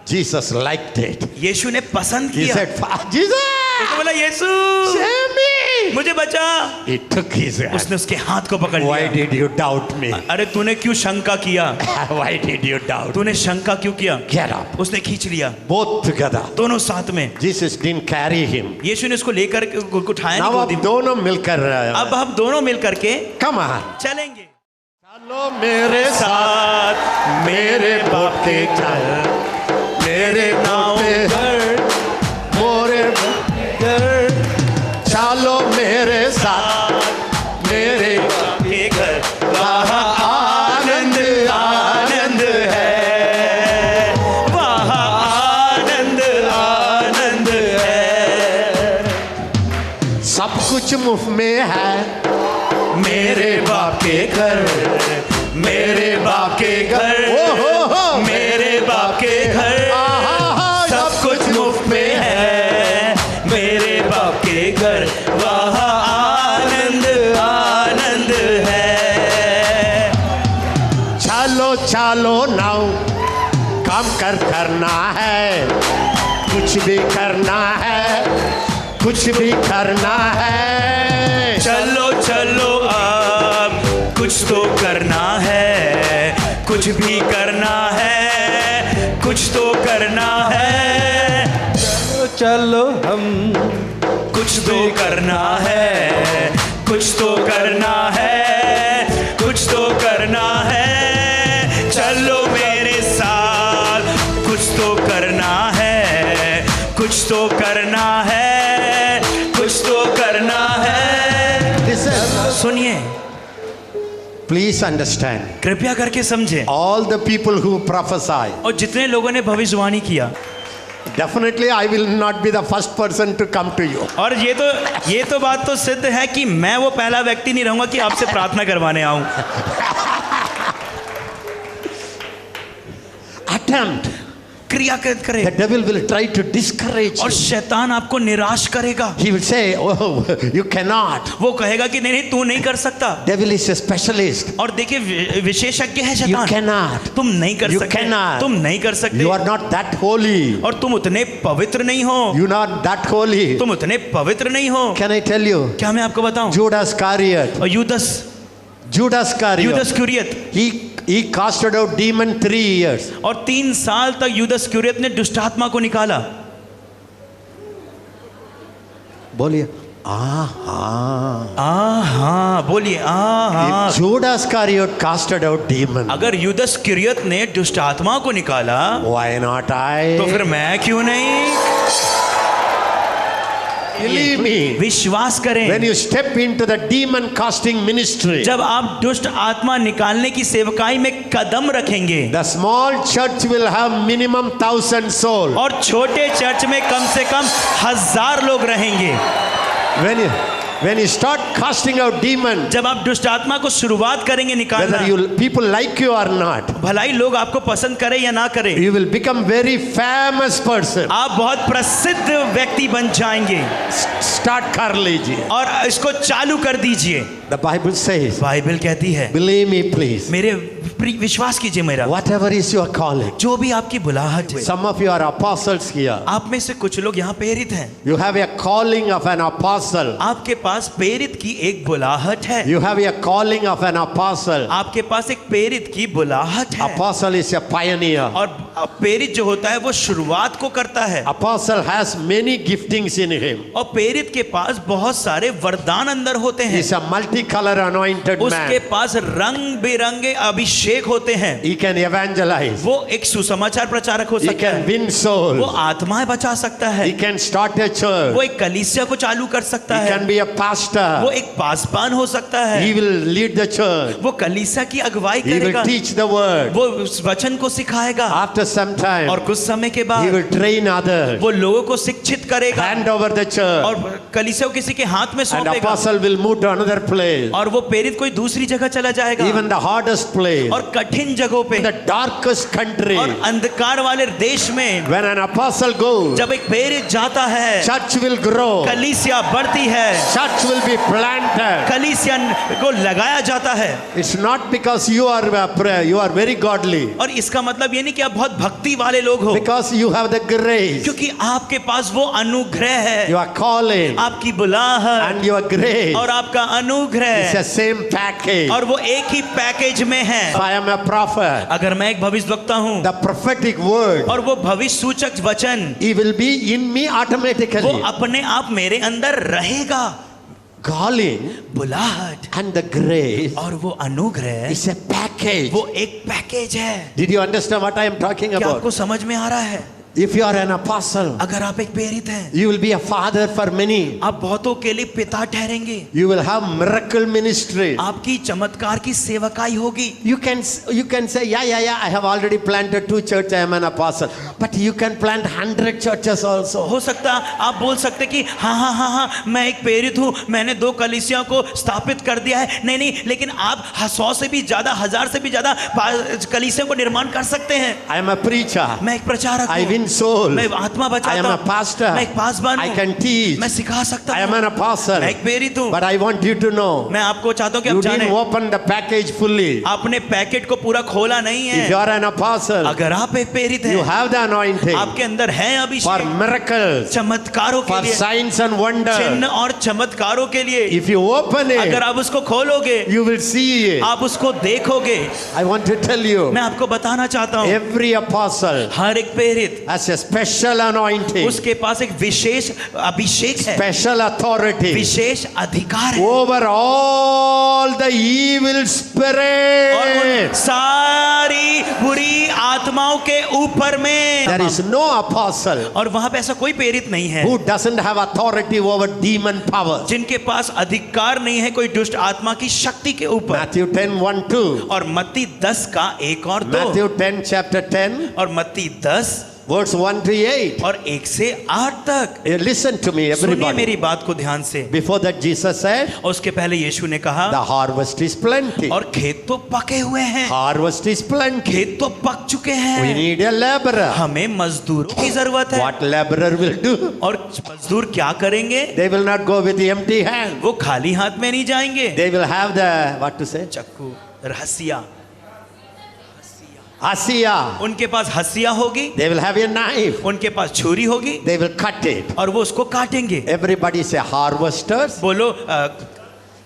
Jesus liked it. यीशु ने पसंद He किया। said, Jesus, उसने बोला यीशु save me. मुझे बचा। He took his hand. उसने उसके हाथ को पकड़ Why लिया। did you doubt me? अरे तूने क्यों शंका किया? Why did you doubt? तूने शंका क्यों किया? Get up. उसने खींच लिया, Both together. दोनों साथ में। Jesus didn't carry him. यीशु ने उसको लेकर उठाया Now नहीं अब गोदी में। दोनों मिलकर अब हम दोनों मिल करके come on. चलेंगे। चलो मेरे साथ मेरे बाप के घर, मेरे बाप के घर, मोरे घर। चलो मेरे साथ मेरे बाप के घर वहाँ आनंद आनंद है, वहाँ आनंद आनंद है। सब कुछ मुफ्त में है मेरे बाप के घर, मेरे बाप के घर, मेरे बाप के घर सब कुछ मुफ्त में है, मेरे बाप के घर वहाँ आनंद आनंद है। चलो चलो नाउ काम करना है, कुछ भी करना है, कुछ भी करना है। चलो चलो अब कुछ तो करना है, कुछ भी करना है, कुछ तो करना है। चलो चलो हम कुछ तो करना है, कुछ तो करना है, कुछ तो करना है। चलो मेरे साथ कुछ तो करना है, कुछ तो करना है, कुछ तो करना है। सुनिए, Please understand. कृपया करके समझें। All the people who prophesy, और जितने लोगों ने भविष्यवाणी किया, definitely I will not be the first person to come to you. और ये तो बात तो सिद्ध है कि मैं वो पहला व्यक्ति नहीं रहूंगा कि आपसे प्रार्थना करवाने आऊं। Attempt. क्रिया करे। The devil will try to discourage और you. शैतान आपको निराश करेगा। He will say, oh, you cannot. वो कहेगा कि नहीं तू नहीं कर सकता। Devil is a specialist. और देखिए विशेषज्ञ है You शैतान। cannot. तुम नहीं कर You सकते। cannot. तुम नहीं कर सकते। You are not that holy. और तुम उतने पवित्र नहीं हो। You are not that holy. तुम उतने पवित्र नहीं हो। Can I tell you? क्या मैं आपको बताऊं? Judas Iscariot. और Judas कुरियत He casted out demon 3 years. और 3 साल तक यूदस कुरियत ने दुष्ट आत्मा को निकाला। बोलिए बोलिए If Judas Iscariot casted out demon, अगर यूदस कुरियत ने दुष्ट आत्मा को निकाला, why not I? तो फिर मैं क्यों नहीं? Believe me. विश्वास करें, When you step into the demon casting ministry, जब आप दुष्ट आत्मा निकालने की सेवकाई में कदम रखेंगे, the small church will have minimum 1,000 souls. और छोटे चर्च में कम से कम 1000 लोग रहेंगे। When you start casting out demons, जब आप दुष्ट आत्मा को शुरुआत करेंगे निकालना, whether people like you or not, भलाई लोग आपको पसंद करें या ना करें, you will become very famous person. आप बहुत प्रसिद्ध व्यक्ति बन जाएंगे। Start कर लीजिए। और इसको चालू कर दीजिए। The Bible says, बाइबल कहती है, believe me please, मेरे विश्वास कीजिए मेरा, whatever is your calling. जो भी आपकी बुलाहट है। Some of you are apostles here. आप में से कुछ लोग यहाँ प्रेरित हैं। You have a calling of an apostle. आपके पास प्रेरित की एक बुलाहट है। You have a calling of an apostle. आपके पास एक प्रेरित की बुलाहट है। Apostle is a pioneer. और प्रेरित जो होता है वो शुरुआत को करता है। Apostle has many giftings in him. और प्रेरित के पास बहुत सारे वरदान अंदर होते हैं। He's a multicolor anointed उसके man. पास रंग बिरंगे अभिषेक होते हैं। He can evangelize. वो एक सुसमाचार प्रचारक हो He सकता can है। win वो souls. आत्माएं बचा सकता है। He can start a वो church. एक कलीसिया को चालू कर सकता He है। can be a वो pastor. एक पासबान हो सकता है। He will lead the church. वो कलीसिया की अगुवाई He will करेगा। teach the word. वो उस वचन को सिखाएगा। After some time, और कुछ समय के he बाद will train others. वो लोगों को शिक्षित करेगा। Hand over the church. और कलीसिया को किसी के हाथ में And सौंपेगा। apostle will move to another place. और वो प्रेरित कोई दूसरी जगह चला जाएगा। Even the hardest place. और कठिन जगहों पे, In the darkest country. और अंधकार वाले देश में When an apostle goes, जब एक प्रेरित जाता है, church will grow. कलीसिया बढ़ती है। Church will be planted. कलीसिया को लगाया जाता है। It's not because you are very godly. और इसका मतलब ये नहीं कि आप बहुत भक्ति वाले लोग हो, because you have the grace, क्योंकि आपके पास वो अनुग्रह है, your calling आपकी बुलाहट and your grace और आपका is अनुग्रह, the same package. और वो एक ही पैकेज में है। If I am a prophet, अगर मैं एक भविष्यवक्ता हूँ the prophetic word, और वो भविष्य सूचक वचन it will be in me automatically. वो अपने आप मेरे अंदर रहेगा। Calling बुलाहट and the grace और वो अनुग्रह is a package. वो एक पैकेज है। Did you understand what I am talking क्या about? आपको समझ में आ रहा है? If you are an apostle, अगर आप एक प्रेरित हैं, you will be a father for many. आप बहुतों के लिए पिता ठहरेंगे। You will have miracle ministry. आपकी चमत्कार की सेवकाई होगी। You can say, yeah, I have already planted 2 churches, I am an apostle. But you can plant 100 churches also. हो सकता आप बोल सकते कि हाँ मैं एक प्रेरित हूँ, मैंने 2 कलीसियों को स्थापित कर दिया है। नहीं, लेकिन आप 100 से भी ज्यादा, 1000 से भी ज्यादा कलीसियों को निर्माण कर सकते हैं। I am a preacher. मैं एक प्रचारक I हूँ, win souls. मैं आत्मा I बचाता am a हूँ, pastor. मैं एक पासवान I हूँ, can teach. मैं सिखा सकता I am हूँ, an apostle. मैं एक प्रेरित हूँ। But I want you to know, मैं आपको चाहता हूँ कि you आप जानें, didn't open the package fully. आपने पैकेट को पूरा खोला नहीं If you है। are an apostle, अगर आप एक प्रेरित you हैं, have the anointing आपके अंदर है for अभिषेक miracles, चमत्कारों के for लिए, signs and wonders. चिन्ह और चमत्कारों के लिए। If you open अगर it, आप उसको खोलोगे, you will see it. आप उसको देखोगे। I want to tell you, मैं आपको बताना चाहता हूँ, every apostle हर एक प्रेरित has a special anointing, उसके पास एक विशेष अभिषेक है, special authority विशेष अधिकार है over all the evil और उन spirits. सारी बुरी आत्माओं के ऊपर में। There is no apostle और वहां पे ऐसा कोई प्रेरित नहीं है who doesn't have authority over demon powers. जिनके पास अधिकार नहीं है कोई दुष्ट आत्मा की शक्ति के ऊपर। Matthew 10:1-2. और मत्ती 10 का 1 और 2 Matthew 10 chapter 10 और मत्ती 10 verse 1-8. और 1 से 8 तक। Listen to me, सुनिए everybody. मेरी बात को ध्यान से। Before that Jesus said, और उसके पहले यीशु ने कहा, the harvest is plenty. और खेत तो पके हुए हैं, Harvest is plenty. खेत तो पक चुके We हैं, need a laborer. हमें मजदूरों की जरूरत है। What laborer will do? और मजदूर क्या करेंगे? They will not go with the empty hand. वो खाली हाथ में नहीं जाएंगे। They will have the, what to say? चक्कू, हसिया, Asiya. उनके पास हसिया होगी, They will have a knife. उनके पास छुरी होगी They will cut it. और वो उसको काटेंगे। Everybody say harvesters. बोलो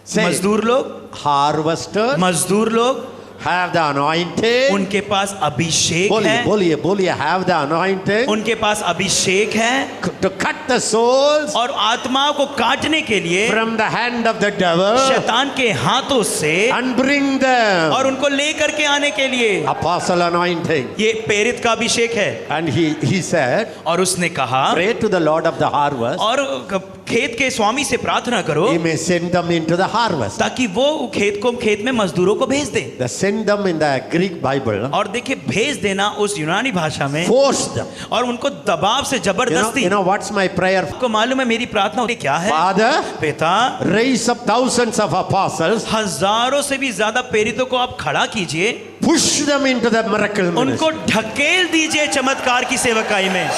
Say मजदूर लोग, harvesters मजदूर लोग, have the anointing. उनके पास अभिषेक बोलिए है, बोलिए बोलिए have the anointing उनके पास अभिषेक है to cut the souls और आत्माओं को काटने के लिए from the hand of the devil शैतान के हाथों से and bring them. और उनको लेकर के आने के लिए Apostle anointing. ये प्रेरित का अभिषेक है। And he said, और उसने कहा, pray to the Lord of the harvest. और खेत के स्वामी से प्रार्थना करो He may send them into the harvest. ताकि वो खेत में मजदूरों को भेज दे। The send them in the Greek Bible. और देखिए भेज देना उस यूनानी भाषा में, Force them. और उनको दबाव से जबरदस्ती। You know what's my prayer? आपको मालूम है मेरी प्रार्थना क्या है? Father, पिता, raise up thousands of apostles. हजारों से भी ज्यादा प्रेरितों को आप खड़ा कीजिए, Push them into the miracle ministry. उनको ढकेल दीजिए चमत्कार की सेवकाई में,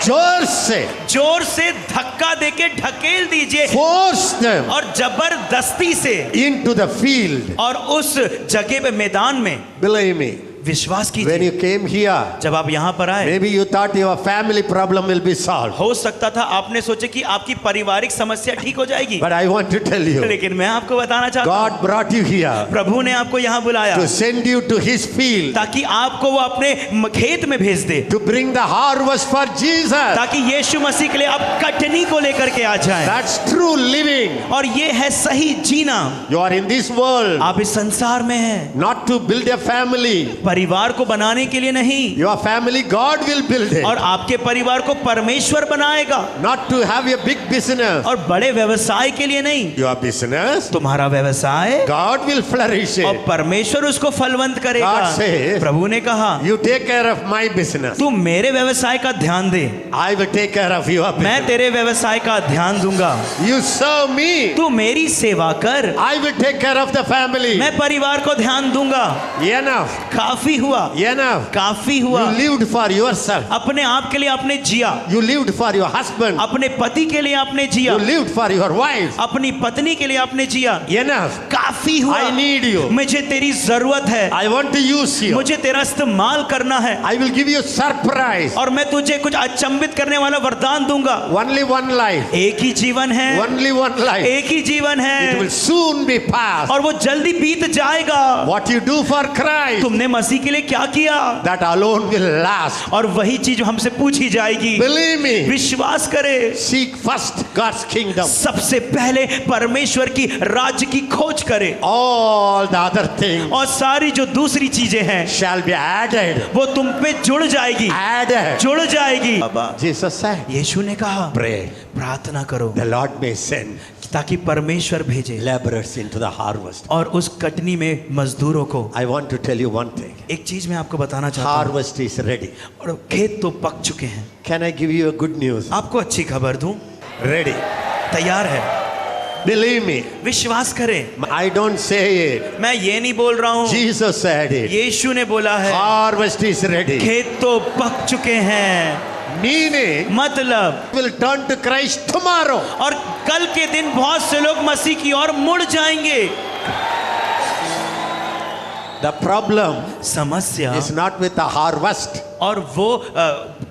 जोर से धक्का देके ढकेल दीजिए, force them और जबरदस्ती से into the field. और उस जगह पे मैदान में। Believe me, विश्वास when कीजिए, you came here, जब आप यहाँ पर आए, maybe you thought your family problem will be solved. हो सकता था आपने सोचे कि आपकी पारिवारिक समस्या ठीक हो जाएगी, But I want to tell you, लेकिन मैं आपको बताना चाहता हूँ, God brought you here प्रभु ने आपको यहाँ बुलाया to send you to His field, ताकि आपको वो अपने खेत में भेज दे, to bring the harvest for Jesus. ताकि यीशु मसीह के लिए आप कटनी को लेकर के आ जाएं। That's true living. और ये है सही जीना। You are in this world आप इस संसार में हैं, not to build a family. परिवार को बनाने के लिए नहीं, Your family, God will build it. और आपके परिवार को परमेश्वर बनाएगा, Not to have a big business. और बड़े व्यवसाय के लिए नहीं। Your business, तुम्हारा व्यवसाय God will flourish और it. परमेश्वर उसको फलवंत करेगा। God says, प्रभु ने कहा, You take care of my business. तू मेरे व्यवसाय का ध्यान दे, I will take care of your मैं business. तेरे व्यवसाय का ध्यान दूंगा। You serve me. तू मेरी सेवा कर, I will take care of the family. मैं परिवार को ध्यान दूंगा। Enough. काफी हुआ, Enough. काफी हुआ। You lived for yourself. अपने आप के लिए आपने जिया, You lived for your husband. अपने पति के लिए आपने जिया, You lived for your wife. अपनी पत्नी के लिए आपने जिया। Enough. काफी हुआ। I need you. मुझे तेरी जरूरत है, I want to use you. मुझे तेरा इस्तेमाल करना है, I will give you surprise. और मैं तुझे कुछ अचंभित करने वाला वरदान दूंगा। Only one life. एक ही जीवन है, Only one life. एक ही जीवन It will है, soon be past. और वो जल्दी बीत जाएगा। What you do for Christ, तुमने मसीह के लिए क्या किया, that alone will last. और वही चीज हमसे पूछी जाएगी। Believe me. विश्वास करे, Seek first God's kingdom. सबसे पहले परमेश्वर की राज्य की खोज करे, All the other things और सारी जो दूसरी चीजें हैं shall be added. वो तुम पे जुड़ जाएगी, Added. जुड़ जाएगी। Jesus said, यीशु ने कहा, pray. प्रार्थना करो The Lord may send ताकि परमेश्वर भेजे laborers into the harvest. और उस कटनी में मजदूरों को। I want to tell you one thing. एक चीज मैं आपको बताना चाहता हूँ, Harvest is ready. और खेत तो पक चुके हैं। Can I give you a good news? आपको अच्छी खबर दूं, Ready. तैयार है, Believe me. विश्वास करें। I don't say it. मैं ये नहीं बोल रहा हूँ, Jesus said it. यीशु ने बोला है, Harvest is ready. खेत तो पक चुके हैं। Meaning, मतलब, will turn to Christ tomorrow. और कल के दिन बहुत से लोग मसीह की ओर मुड़ जाएंगे। The problem समस्या is not with the harvest. और वो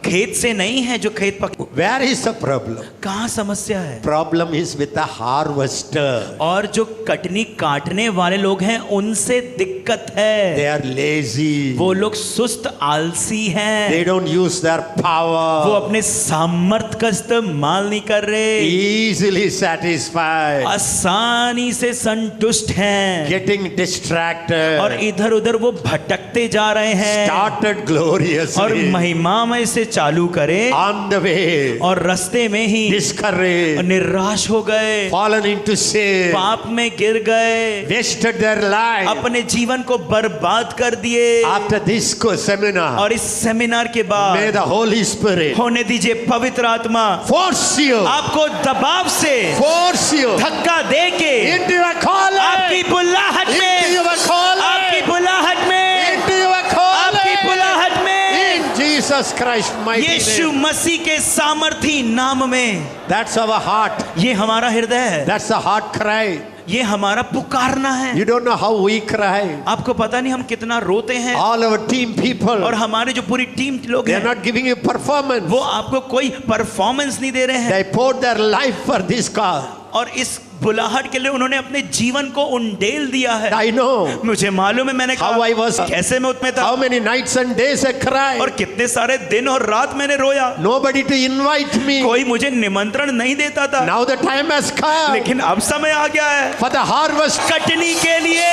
खेत से नहीं है जो खेत पक। Where is the problem? कहाँ समस्या है? Problem is with the harvester. और जो कटनी काटने वाले लोग हैं उनसे दिक्कत है। They are lazy. वो लोग सुस्त आलसी हैं। They don't use their वो power. अपने सामर्थ का इस्तेमाल नहीं कर रहे, Easily satisfied. आसानी से संतुष्ट हैं, Getting distracted. और इधर उधर वो भटकते जा रहे हैं। Started और gloriously. महिमामय से चालू करे, On the way. और रास्ते में ही Discouraged. निराश हो गए, Fallen into sin. पाप में गिर गए, Wasted their life. अपने जीवन को बर्बाद कर दिए। After this seminar, और इस सेमिनार के may बाद the Holy Spirit होने दीजिए पवित्र आत्मा force you. आपको दबाव से, Force you धक्का दे के into your calling. आपकी बुलाहट Into में, your calling. आपकी बुलाहट में, Into your calling. आपकी बुलाहट में, In Jesus Christ mighty Yeshu name. मसीह के सामर्थी नाम में। That's our heart. ये हमारा हृदय है, That's the heart cry. ये हमारा पुकारना है। You don't know how we cry. आपको पता नहीं हम कितना रोते हैं, All our team people, और हमारे जो पूरी टीम लोग they are हैं not giving you performance. वो आपको कोई परफॉर्मेंस नहीं दे रहे हैं, They poured their life for this cause. और इस बुलाहट के लिए उन्होंने अपने जीवन को उंडेल दिया है। I know मुझे मालूम है, मैंने how I was, कैसे मैं उसमें था, how many nights and days I और cried. कितने सारे दिन और रात मैंने रोया। Nobody to invite me. कोई मुझे निमंत्रण नहीं देता था, Now the time has come लेकिन अब समय आ गया है for the harvest. कटनी के लिए,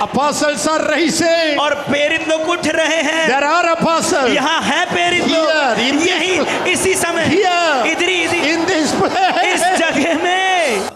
Apostles are rising. और प्रेरित लोग उठ रहे हैं। There are apostles. यहाँ है प्रेरित Here, in लोग, this यही इसी समय, Here. इधर ही In this place. इस जगह में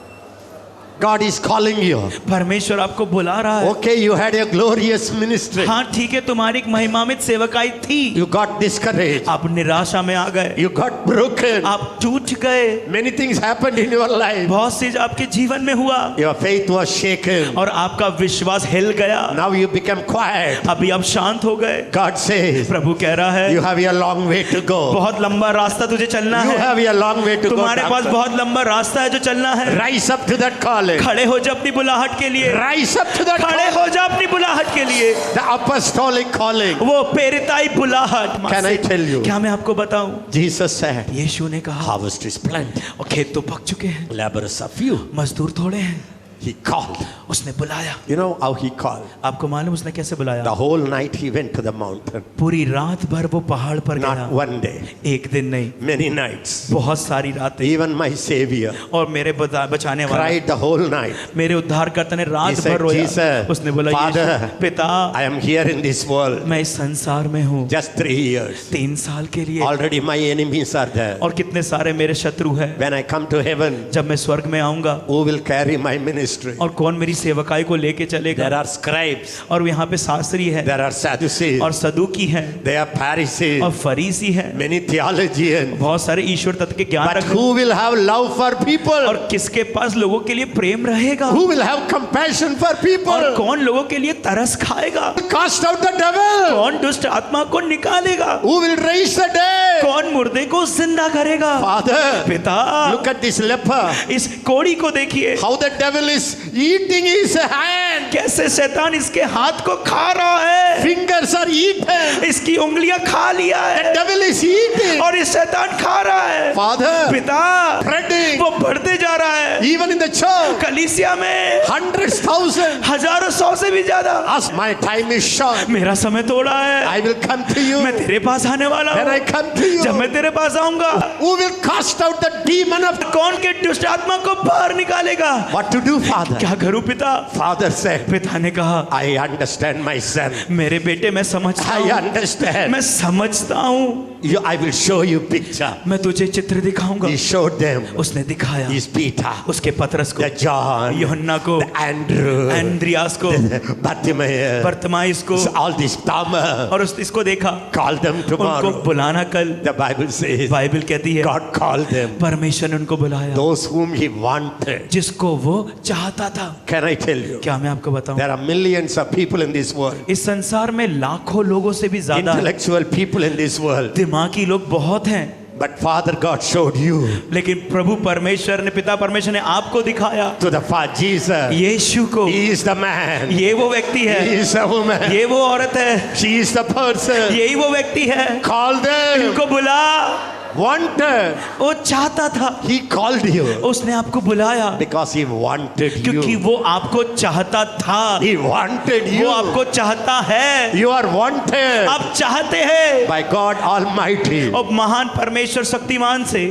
God is calling you. परमेश्वर आपको बुला रहा है। Okay, you had a glorious ministry. हाँ ठीक है, तुम्हारी एक महिमान्वित सेवकाई थी, You got discouraged. आप निराशा में आ गए, You got broken. आप टूट गए, Many things happened in your life. बहुत सी आपके जीवन में हुआ, Your faith was shaken. और आपका विश्वास हिल गया। Now you become quiet. अभी आप शांत हो गए। God says, प्रभु कह रहा है, you have a long way to go. बहुत लंबा रास्ता तुझे चलना You है, have a long way to go. तुम्हारे पास doctor. बहुत लंबा रास्ता है जो चलना है। Rise up to that calling. खड़े हो जा अपनी बुलाहट के लिए, Rise up to that खड़े calling. हो जा अपनी बुलाहट के लिए, The apostolic calling. वो प्रेरिताई बुलाहट। Can I tell you? क्या मैं आपको बताऊं? Jesus said, यीशु ने कहा, harvest is plenty. और खेत तो पक चुके हैं, Laborers are few. मजदूर थोड़े हैं। He called. उसने बुलाया। You know how he called? आपको मालूम उसने कैसे बुलाया? The whole night he went to the mountain. पूरी रात भर वो पहाड़ पर Not गया, one day. एक दिन नहीं, Many nights. बहुत सारी रातें। Even my Savior और मेरे बचाने वाला, cried the whole night. मेरे उद्धारकर्ता ने रात He said, भर रोया। Jesus, उसने बोला, Father, यीशु, पिता, I am here in this world मैं इस संसार में हूँ just 3 years. 3 साल के लिए, Already my enemies are there. और कितने सारे मेरे शत्रु हैं। When I come to heaven, जब मैं स्वर्ग में आऊंगा, who will carry my ministry? ministry. और कौन मेरी सेवकाई को लेके चलेगा? There are scribes. और यहाँ पे शास्त्री है There are Sadducees. और सदूकी है There are Pharisees. और फरीसी है, Many theologians. बहुत सारे ईश्वर तत्व के ज्ञान But रखने, who will have love for people? और किसके पास लोगों के लिए प्रेम रहेगा? Who will have compassion for और people? कौन लोगों के लिए तरस खाएगा? Cast out the devil. कौन दुष्ट आत्मा को निकालेगा? Who will raise the dead? कौन मुर्दे को जिंदा करेगा? Father, पिता, look at this leper. इस कोड़ी को देखिए, How the devil is eating his hand. कैसे शैतान इसके हाथ को खा रहा है, Fingers are eaten. इसकी उंगलियां खा लिया The है devil is eating. और इस शैतान खा रहा है। Father, पिता, spreading. वो बढ़ते जा रहा है। Even in the church, कलीसिया में hundreds, thousands. हजारों, सौ से भी ज्यादा। As my time is short, मेरा समय थोड़ा है, I will come to you. मैं तेरे पास आने वाला When I हूँ। come to you, जब मैं तेरे पास आऊंगा, who will cast out the demon of? कौन के दुष्ट आत्मा को बाहर निकालेगा? What to do, Father? क्या करूं पिता? Father said, पिता ने कहा, I understand, my son. मेरे बेटे मैं समझता I हूँ, understand. मैं समझता हूँ। I will show you picture. मैं तुझे चित्र दिखाऊंगा। He showed them. उसने दिखाया His Peter, उसके पतरस को, the John, यूहन्ना को, the Andrew, एंद्रियास को, Bartimaeus, बर्तमाइस को, all this Thomas. और इसको देखा। Call them उनको tomorrow. बुलाना कल। The Bible says बाइबल कहती है God called them. परमेश्वर ने उनको बुलाया, Those whom He wanted. जिसको वो चाहता था। Can I tell you? क्या मैं आपको बताऊं? There are millions of people in this world. इस संसार में लाखों लोगों से भी ज्यादा Intellectual people in this world. दिमागी लोग बहुत हैं, But Father God showed you लेकिन प्रभु परमेश्वर ने, पिता परमेश्वर ने आपको दिखाया, to the Father Jesus. यीशु को। He is the man. ये वो व्यक्ति He है, is a woman. ये वो औरत है, She is the person. यही वो व्यक्ति है। Call them. इनको बुला, Wanted. वो चाहता था, He called you उसने आपको बुलाया because He wanted क्योंकि you. वो आपको चाहता था, He wanted वो you. आपको चाहता है, You are wanted आप चाहते हैं by God Almighty. और महान परमेश्वर शक्तिमान से।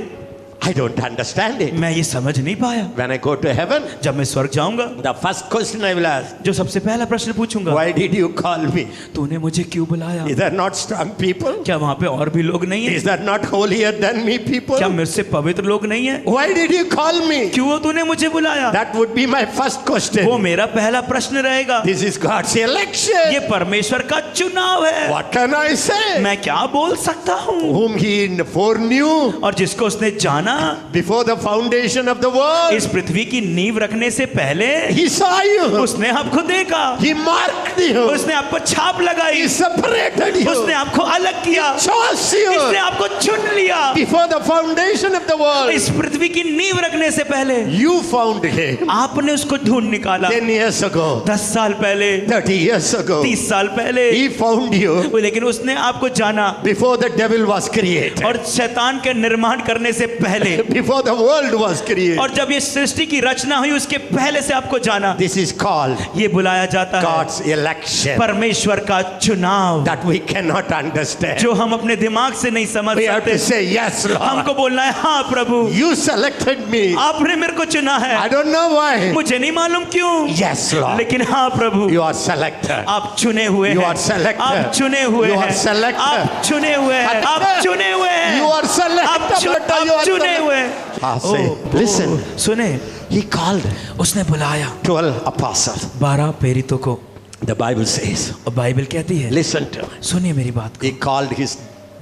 I don't understand it. मैं ये समझ नहीं पाया। When I go to heaven, जब मैं स्वर्ग जाऊंगा, the first question I will ask, जो सबसे पहला प्रश्न पूछूंगा, why did you call me? तूने मुझे क्यों बुलाया? Is there not strong people? क्या वहाँ पे और भी लोग नहीं है? Is there not holier than me people? क्या मुझसे पवित्र लोग नहीं है? Why did you call me? क्यों तूने मुझे बुलाया? That would be my first question. वो मेरा पहला प्रश्न रहेगा। This is God's election. ये परमेश्वर का चुनाव है। What can I say? मैं क्या बोल सकता हूँ? Whom He foreknew और जिसको उसने जाना, before the foundation of the world. इस पृथ्वी की नींव रखने से पहले He saw you. उसने आपको देखा, He marked you. उसने आपको छाप लगाई, He separated you. उसने आपको अलग किया, Chose इसने you आपको चुन लिया। before the foundation of the world. इस पृथ्वी की नींव रखने से पहले You found Him आपने उसको ढूंढ निकाला। 10 years ago, 10 साल पहले, 30 years ago. 30 साल पहले, He found you लेकिन उसने आपको जाना before the devil was created. और शैतान के निर्माण करने से पहले, Before the world was created. और जब ये सृष्टि की रचना हुई उसके पहले से आपको जाना। This is called ये बुलाया जाता है God's election परमेश्वर का चुनाव, that we cannot understand. जो हम अपने दिमाग से नहीं समझ We have to सकते। say, yes, Lord. हमको बोलना है, हाँ प्रभु, You selected me. आपने मेरे को चुना है। I don't know why. मुझे नहीं मालूम क्यों, Yes, Lord. लेकिन हाँ प्रभु, You are selected. आप चुने हुए You हैं, are selected. आप चुने हुए You are हैं, selected. आप चुने हुए हैं, आप चुने हुए हैं, You are selected. आप You are चुने selected. हुए हैं। Say, listen. सुने, He called उसने बुलाया 12 apostles. 12 प्रेरितों को। The Bible says, और बाइबल कहती है, listen to me. सुनिए मेरी बात को, He called his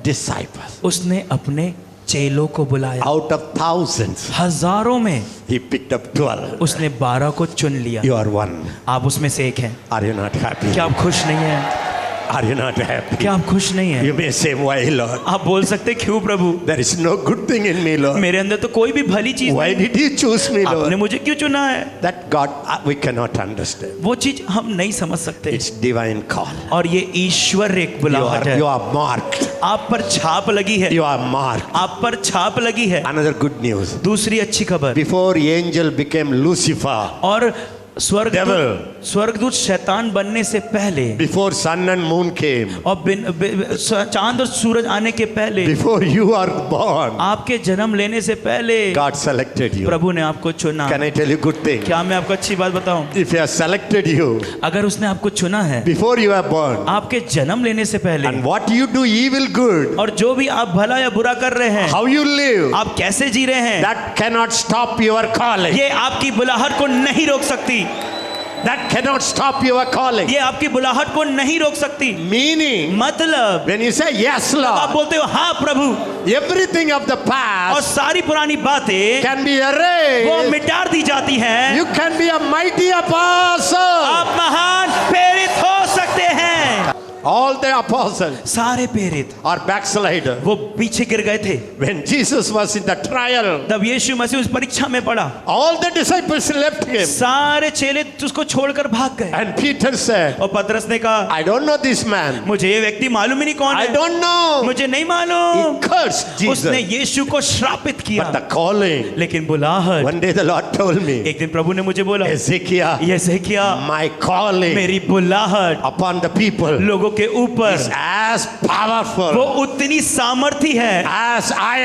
disciples. उसने अपने चेलों को बुलाया। Out of thousands, हजारों में he picked up 12. उसने 12 को चुन लिया। You are one. आप उसमें से एक हैं। Are you not happy? क्या आप खुश नहीं हैं? Are you not happy? क्या आप खुश नहीं हैं? You may say, why, Lord? आप बोल सकते क्यों प्रभु, There is no good thing in me, Lord. मेरे अंदर तो कोई भी भली चीज Why नहीं, did you choose me, आपने Lord? मुझे क्यों चुना है? That God, we cannot understand. वो चीज हम नहीं समझ सकते। It's divine call. और ये ईश्वर एक बुलाहट You है। are marked. आप पर छाप लगी है, You are marked. आप पर छाप लगी है। Another good news. दूसरी अच्छी खबर, Before angel became Lucifer, और स्वर्गदूत शैतान बनने से पहले, before sun and moon came, और चांद और सूरज आने के पहले, before you are born, आपके जन्म लेने से पहले God selected you. प्रभु ने आपको चुना। Can I tell you good thing? क्या मैं आपको अच्छी बात बताऊं? If He has selected you अगर उसने आपको चुना है before you are born, आपके जन्म लेने से पहले, and what you do, evil, good, और जो भी आप भला या बुरा कर रहे हैं, how you live, आप कैसे जी रहे हैं, that cannot stop your calling. ये आपकी बुलाहट को नहीं रोक सकती। That cannot stop your calling. ये आपकी बुलाहट को नहीं रोक सकती। Meaning, मतलब when you say yes, आप Lord, बोलते हो हाँ प्रभु, everything of the और past सारी पुरानी बातें can be वो erased. मिटा दी जाती हैं। You can be a mighty apostle. आप महान प्रेरित हो सकते हैं। All the apostles सारे प्रेरित are backsliders. वो पीछे गिर गए थे। When Jesus was in the trial, तब यीशु मसीह उस परीक्षा में पड़ा, all the disciples left him. सारे चेले उसको छोड़कर भाग गए। And Peter said, और पतरस ने कहा, I don't know this man. मुझे ये व्यक्ति मालूम ही नहीं कौन I है, don't know. मुझे नहीं He मालूम। cursed Jesus. उसने यीशु को श्रापित किया। But the calling, लेकिन बुलाहट, one day the Lord told me, एक दिन प्रभु ने मुझे बोला, Ezekiel, यिर्मयाह, my calling मेरी बुलाहट upon the people लोगों के ऊपर is as वो powerful उतनी सामर्थी है as I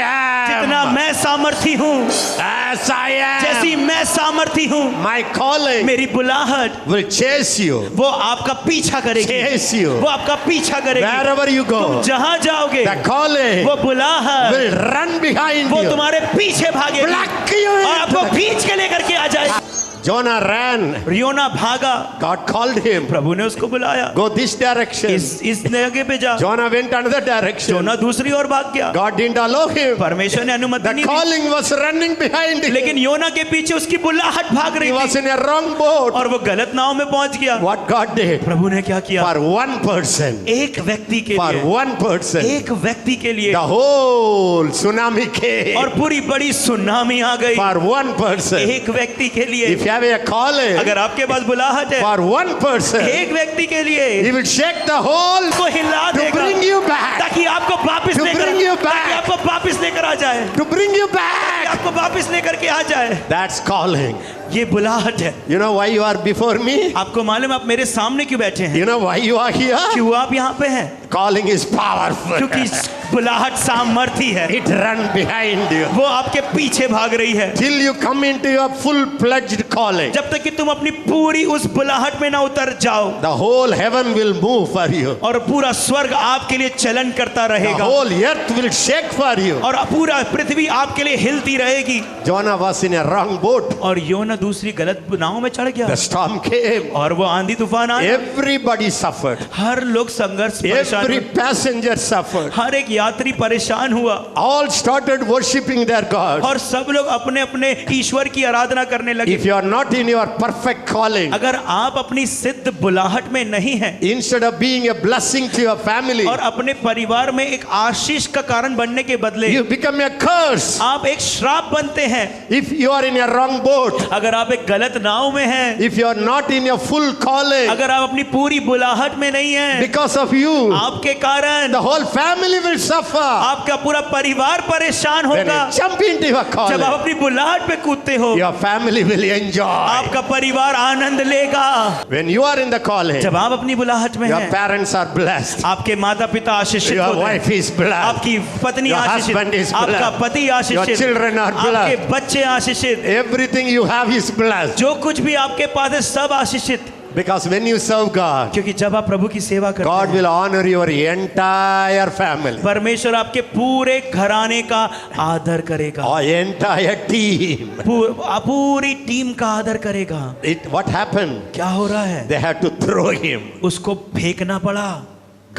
जितना am. मैं सामर्थी हूँ, As I am. जैसी मैं सामर्थी हूँ। My calling मेरी बुलाहट will chase you. वो आपका पीछा करेगी, Chase you. वो आपका पीछा करेगी। Wherever you तुम go, जहाँ जाओगे the calling वो बुलाहट will run behind वो you. तुम्हारे पीछे भागेगी Pluck you और into आपको the- खींच के लेकर के आ जाएगी। Jonah ran. योना भागा, God called him. प्रभु ने उसको बुलाया, Go this direction. इस जगह पे जा। Jonah went another direction. योना दूसरी ओर भाग गया, God didn't allow him. परमेश्वर ने अनुमति The नहीं दी, calling was running behind him. लेकिन योना के पीछे उसकी बुलाहट भाग He रही was थी in a wrong boat. और वो गलत नाव में पहुंच गया। What God did प्रभु ने क्या किया? for one person, एक व्यक्ति के for लिए, one person, एक व्यक्ति के लिए the whole tsunami came. और पूरी बड़ी सुनामी आ गई। For one person, एक व्यक्ति के लिए, if you have a calling, अगर आपके पास बुलाहट है, for one person, एक व्यक्ति के लिए He will shake the whole को हिला to देगा bring you back. ताकि आपको वापस To लेकर bring you back. ताकि आपको वापस लेकर आ जाए, To bring you back. आपको वापस लेकर के आ जाए। That's calling. ये बुलाहट है। You know why you are before me? आपको मालूम है आप मेरे सामने क्यों बैठे हैं? You know why you are here? क्यों आप यहाँ पे हैं? Calling is powerful. क्योंकि बुलाहट सामर्थी है, It run behind you. वो आपके पीछे भाग रही है। Till you come into your full-fledged calling, जब तक कि तुम अपनी पूरी उस बुलाहट में ना उतर जाओ, the whole heaven will move for you. और पूरा स्वर्ग आपके लिए चलन करता The रहेगा, whole earth will shake for you. और पूरा पृथ्वी आपके लिए हिलती रहेगी। Jonah was in a wrong boat. और योना दूसरी गलत नाव में चढ़ गया The storm came. और वो आंधी तूफान आया। Everybody suffered. हर लोग संघर्ष परेशान Every हुए। passenger suffered. हर एक यात्री परेशान हुआ All started worshipping their God. और सब लोग अपने अपने ईश्वर की आराधना करने लगे। If you are not in your perfect calling, अगर आप अपनी सिद्ध बुलाहट में नहीं हैं instead of being a blessing to your family, और अपने परिवार में एक आशीष का कारण बनने के बदले you become a curse. आप एक श्राप बनते हैं। If you are in a wrong boat, अगर आप एक गलत नाव में हैं, if you are not in your full calling, अगर आप अपनी पूरी बुलाहट में नहीं हैं, because of you, आपके कारण the whole family will suffer. आपका पूरा परिवार परेशान When होगा। you jump into your जब calling, आप अपनी बुलाहट पे कूदते हो, your family will enjoy. आपका परिवार आनंद लेगा। When you are in the calling, जब आप अपनी बुलाहट में your हैं, parents are blessed. आपके माता पिता आशीषित Your होते wife हैं, is blessed. आपकी पत्नी Your आशीषित, husband is आपका blessed. पति Your आशीषित, children are आपके blessed. बच्चे आशीषित, Everything you have is blessed. जो कुछ भी आपके पास है सब आशीषित। Because when you serve God, क्योंकि जब आप प्रभु की सेवा करते God हैं, will honor your entire family. परमेश्वर आपके पूरे घराने का आदर करेगा, Or entire team. पूरी टीम का आदर करेगा। What happened? क्या हो रहा है? They had to throw him. उसको फेंकना पड़ा,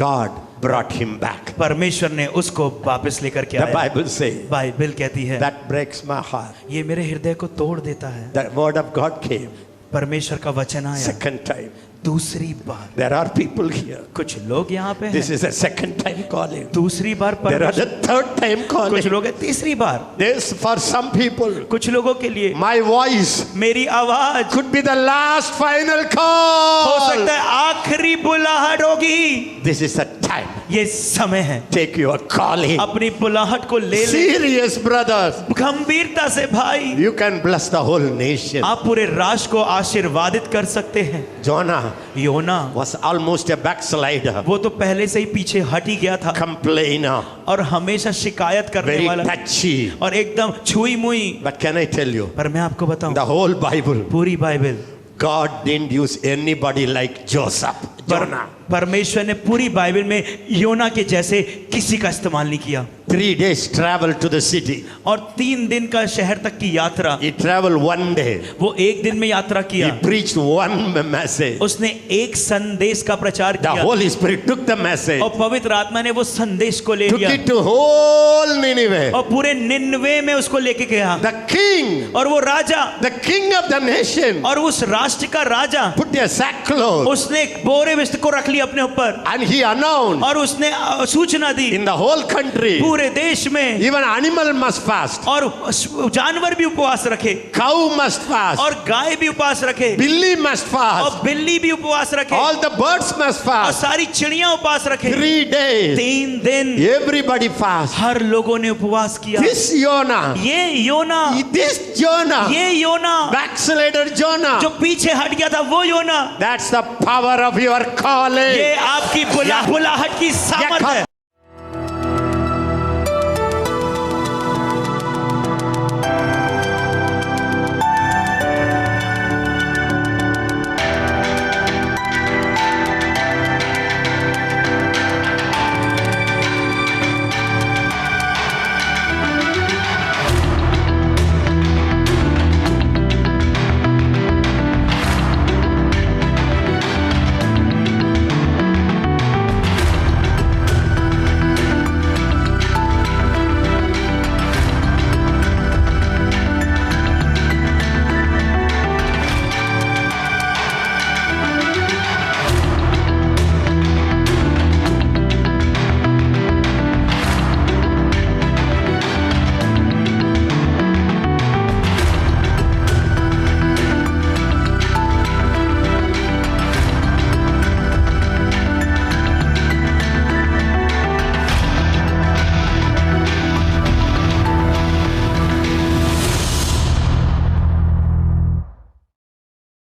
God brought him back. परमेश्वर ने उसको वापस लेकर के The आया। Bible says, बाइबल कहती है that breaks my heart. ये मेरे हृदय को तोड़ देता है। The word of God came परमेश्वर का वचन आया, second time. दूसरी बार। There are people here. कुछ लोग यहाँ पे This हैं, is the second time calling. दूसरी बार There are परमेश्वर, the third time कुछ calling. लोग हैं तीसरी बार। This for some people. कुछ लोगों के लिए My voice मेरी आवाज could be the last final हो call. सकता है आखिरी बुलाहट होगी। This is the time. ये समय है, Take your calling. अपनी बुलाहट को ले ले। Serious brothers. गंभीरता से भाई, You can bless the whole nation. आप पूरे राष्ट्र को आशीर्वादित कर सकते हैं। Jonah योना was almost a backslider, वो तो पहले से ही पीछे हट ही गया था complainer, और हमेशा शिकायत करने very वाला touchy. और एकदम छुई मुई। But can I tell you, पर मैं आपको बताऊं, the whole Bible, पूरी Bible God didn't use anybody like Joseph, Jonah. परमेश्वर ने पूरी बाइबल में योना के जैसे किसी का इस्तेमाल नहीं किया। 3 days travel to the city. और 3 दिन का शहर तक की यात्रा, He traveled 1 day. वो एक दिन में यात्रा He किया। preached one message. उसने एक संदेश का प्रचार The किया Holy Spirit took the message, और पवित्र आत्मा ने वो संदेश को ले took लिया it to whole Nineveh. और पूरे निन्वे में उसको लेके गया। The king, और वो राजा, the king of the nation, और उस राष्ट्र का राजा, put a sackcloth उसने एक बोरे वस्त्र को रख लिया अपने ऊपर and he announced और उसने सूचना दी in the whole country, पूरे देश में, even animal must fast, और जानवर भी उपवास रखे cow must fast, और गाय भी उपवास रखे billy must fast, और बिल्ली भी उपवास रखे all the birds must और fast. सारी चिड़िया उपवास रखे। 3 days, 3 दिन everybody fast. हर लोगों ने उपवास किया। This Jonah, ये योना, this Jonah, ये योना backslider Jonah, जो पीछे हट गया था, वो योना। that's the power of your calling. ये आपकी बुलाहट की सामर्थ है।